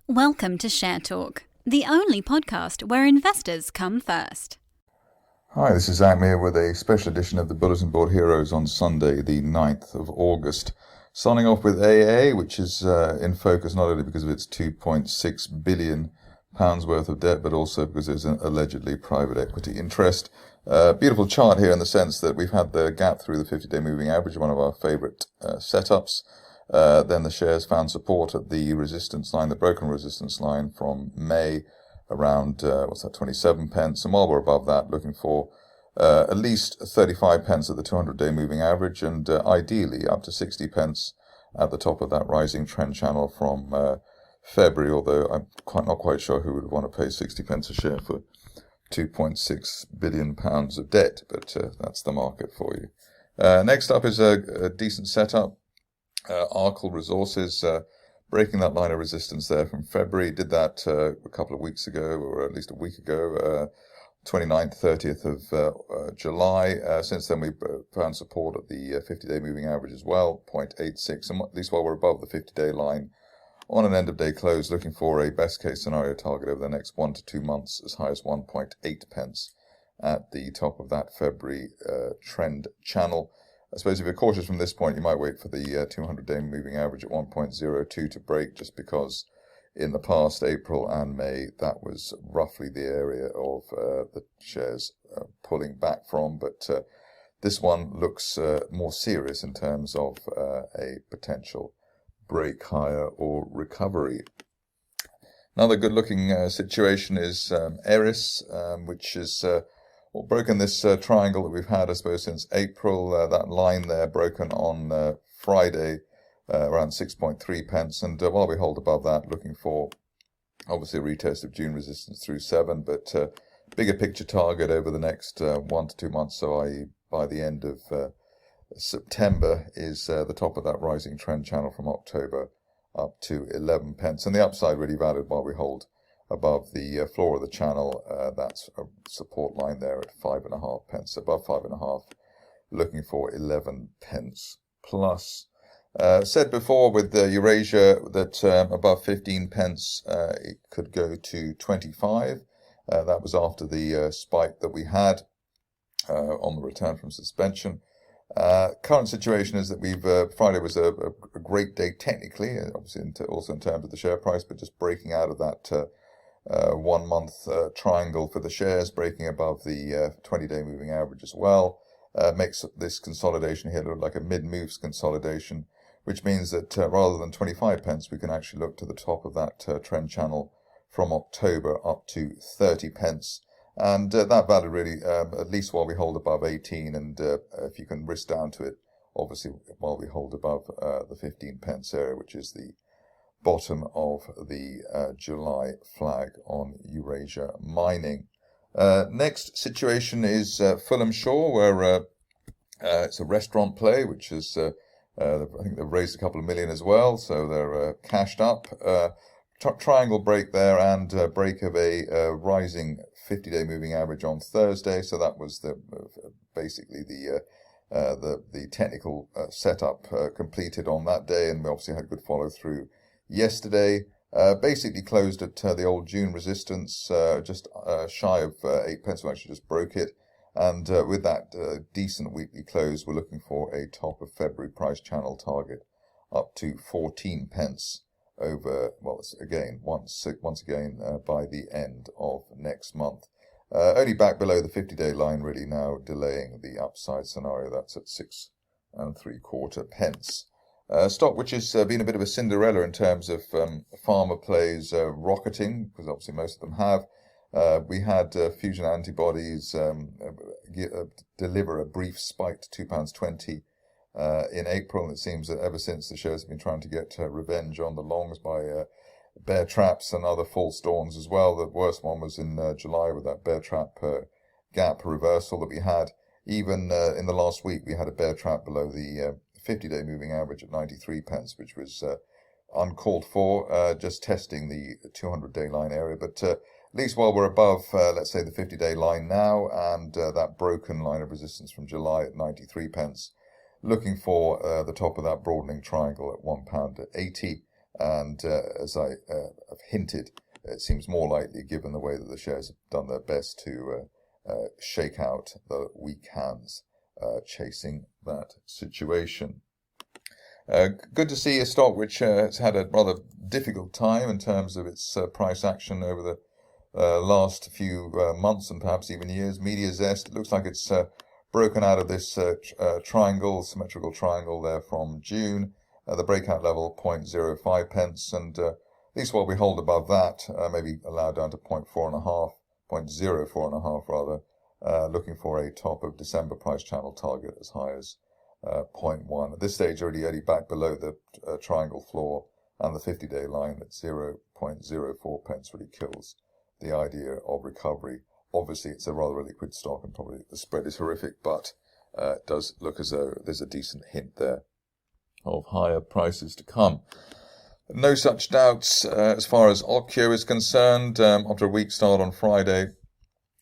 Welcome to Share Talk, the only podcast where investors come first. Hi, this is Zak Mir with a special edition of the Bulletin Board Heroes on Sunday, the 9th of August. Starting off with AA, which is in focus not only because of its £2.6 billion worth of debt, but also because there's an allegedly private equity interest. Beautiful chart here in the sense that we've had the gap through the 50-day moving average, one of our favourite setups. Then the shares found support at the resistance line, the broken resistance line from May around, 27 pence. And while we're above that, looking for at least 35 pence at the 200-day moving average and ideally up to 60 pence at the top of that rising trend channel from February, although I'm not quite sure who would want to pay 60 pence a share for £2.6 billion of debt, but that's the market for you. Next up is a decent setup. Arkle Resources, breaking that line of resistance there from February, did that a couple of weeks ago, or at least a week ago, 29th, 30th of July. Since then, we've found support at the 50-day moving average as well, 0.86, and at least while we're above the 50-day line, on an end-of-day close, looking for a best-case scenario target over the next 1 to 2 months, as high as 1.8 pence at the top of that February trend channel. I suppose if you're cautious from this point, you might wait for the 200-day moving average at 1.02 to break, just because in the past, April and May, that was roughly the area of the shares pulling back from. But this one looks more serious in terms of a potential break higher or recovery. Another good-looking situation is Eris, which is broken this triangle that we've had, I suppose, since April. That line there broken on Friday, around 6.3 pence. And while we hold above that, looking for obviously a retest of June resistance through 7, but bigger picture target over the next 1 to 2 months, so i.e. by the end of September, is the top of that rising trend channel from October up to 11 pence. And the upside really valid while we hold above the floor of the channel. That's a support line there at 5.5 pence. Above 5.5, looking for 11 pence plus. Said before with Eurasia that above 15 pence it could go to 25. That was after the spike that we had on the return from suspension. Current situation is that Friday was a great day technically, obviously also in terms of the share price, but just breaking out of that 1 month triangle for the shares, breaking above the 20-day moving average as well, makes this consolidation here look like a mid-moves consolidation, which means that rather than 25 pence, we can actually look to the top of that trend channel from October up to 30 pence. And that value really, at least while we hold above 18, and if you can risk down to it, obviously while we hold above the 15 pence area, which is the bottom of the July flag on Eurasia mining. Next situation is Fulham Shore, where it's a restaurant play, which is, I think they've raised a couple of million as well, so they're cashed up. Triangle break there, and break of a rising 50-day moving average on Thursday. So that was basically the technical setup completed on that day, and we obviously had good follow through yesterday. Basically closed at the old June resistance, just shy of 8 pence. We actually just broke it, and with that decent weekly close, we're looking for a top of February price channel target up to 14 pence over, once again by the end of next month. Only back below the 50-day line, really now delaying the upside scenario. That's at 6 3/4 pence. Stock which has been a bit of a Cinderella in terms of pharma plays rocketing, because obviously most of them have. We had fusion antibodies deliver a brief spike to £2.20 in April, and it seems that ever since the shares have been trying to get revenge on the longs by bear traps and other false dawns as well. The worst one was in July with that bear trap gap reversal that we had. Even in the last week, we had a bear trap below the 50-day moving average at 93 pence, which was uncalled for, just testing the 200-day line area. But at least while we're above, let's say, the 50-day line now, and that broken line of resistance from July at 93 pence, looking for the top of that broadening triangle at £1.80. And as I have hinted, it seems more likely, given the way that the shares have done their best to shake out the weak hands chasing that situation. Good to see a stock which has had a rather difficult time in terms of its price action over the last few months and perhaps even years. MediaZest, it looks like it's broken out of this triangle, symmetrical triangle there from June. The breakout level 0.05 pence, and at least while we hold above that, maybe allowed down to 0.04.5 rather, looking for a top of December price channel target as high as 0.1. At this stage, already back below the triangle floor, and the 50-day line at 0.04 pence really kills the idea of recovery. Obviously, it's a rather liquid stock, and probably the spread is horrific, but it does look as though there's a decent hint there of higher prices to come. No such doubts as far as Occhio is concerned. After a weak start on Friday,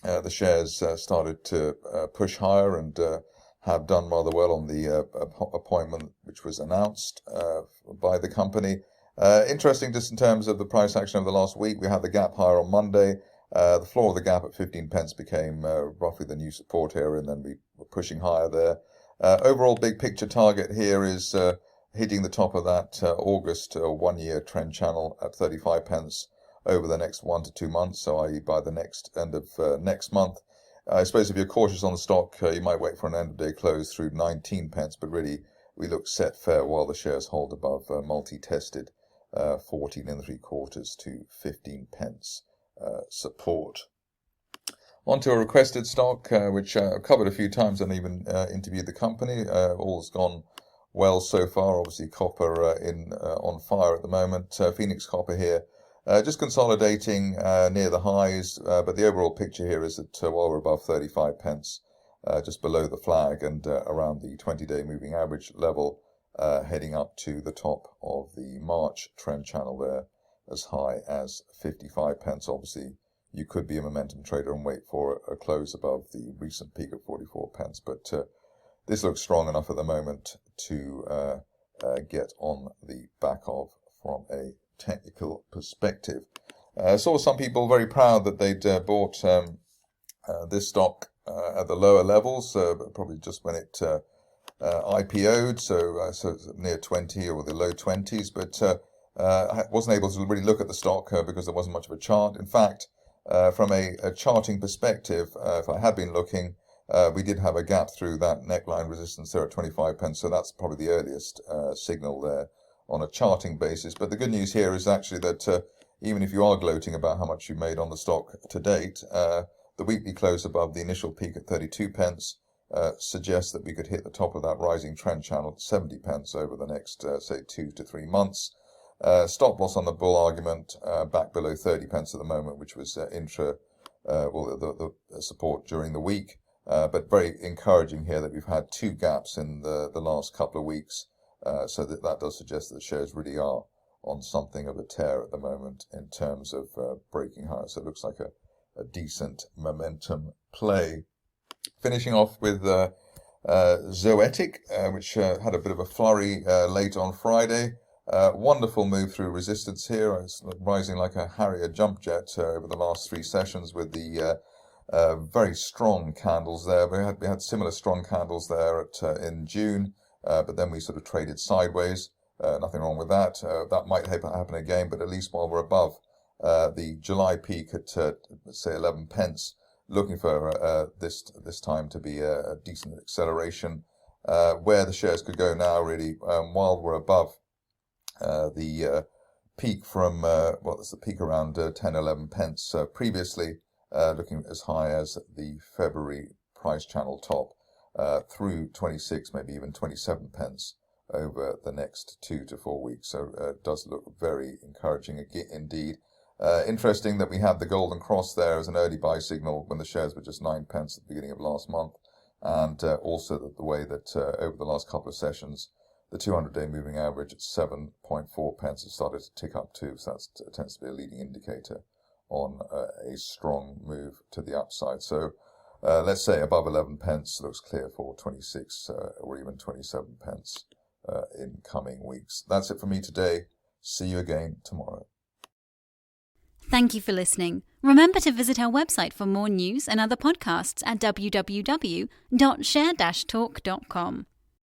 the shares started to push higher and have done rather well on the appointment which was announced by the company. Interesting just in terms of the price action over the last week. We had the gap higher on Monday. The floor of the gap at 15 pence became roughly the new support area, and then we were pushing higher there. Overall big picture target here is hitting the top of that August 1-year trend channel at 35 pence over the next 1 to 2 months, so i.e. by the end of next month. I suppose if you're cautious on the stock, you might wait for an end-of-day close through 19 pence, but really we look set fair while the shares hold above multi-tested 14.75 to 15 pence support. On to a requested stock, which I've covered a few times and even interviewed the company. All's gone well so far. Obviously, copper on fire at the moment. Phoenix Copper here, just consolidating near the highs, but the overall picture here is that while we're above 35 pence, just below the flag and around the 20-day moving average level, heading up to the top of the March trend channel there, as high as 55 pence. Obviously, you could be a momentum trader and wait for a close above the recent peak of 44 pence, but this looks strong enough at the moment to get on the back of from a technical perspective. Saw some people very proud that they'd bought this stock at the lower levels, probably just when it IPO'd, so near 20 or the low 20s, but I wasn't able to really look at the stock because there wasn't much of a chart. In fact, from a charting perspective, if I had been looking, we did have a gap through that neckline resistance there at 25 pence, so that's probably the earliest signal there on a charting basis. But the good news here is actually that even if you are gloating about how much you made on the stock to date, the weekly close above the initial peak at 32 pence suggests that we could hit the top of that rising trend channel at 70 pence over the next, say, 2 to 3 months. Stop loss on the bull argument back below 30 pence at the moment, which was the support during the week. But very encouraging here that we've had 2 gaps in the last couple of weeks, so that does suggest that the shares really are on something of a tear at the moment in terms of breaking higher. So it looks like a decent momentum play. Finishing off with Zoetic, which had a bit of a flurry late on Friday. Wonderful move through resistance here. It's rising like a Harrier jump jet over the last 3 sessions with the very strong candles there. We had similar strong candles there in June, but then we sort of traded sideways. Nothing wrong with that. That might happen again, but at least while we're above the July peak at say 11 pence, looking for this time to be a decent acceleration. Where the shares could go now, really, while we're above the peak from that's the peak around 10-11 pence previously, looking as high as the February price channel top through 26, maybe even 27 pence over the next 2 to 4 weeks. So it does look very encouraging indeed. Interesting that we had the golden cross there as an early buy signal when the shares were just 9 pence at the beginning of last month, and also the way that over the last couple of sessions the 200-day moving average at 7.4 pence has started to tick up too, so that tends to be a leading indicator on a strong move to the upside. So let's say above 11 pence looks clear for 26 or even 27 pence in coming weeks. That's it for me today. See you again tomorrow. Thank you for listening. Remember to visit our website for more news and other podcasts at www.share-talk.com.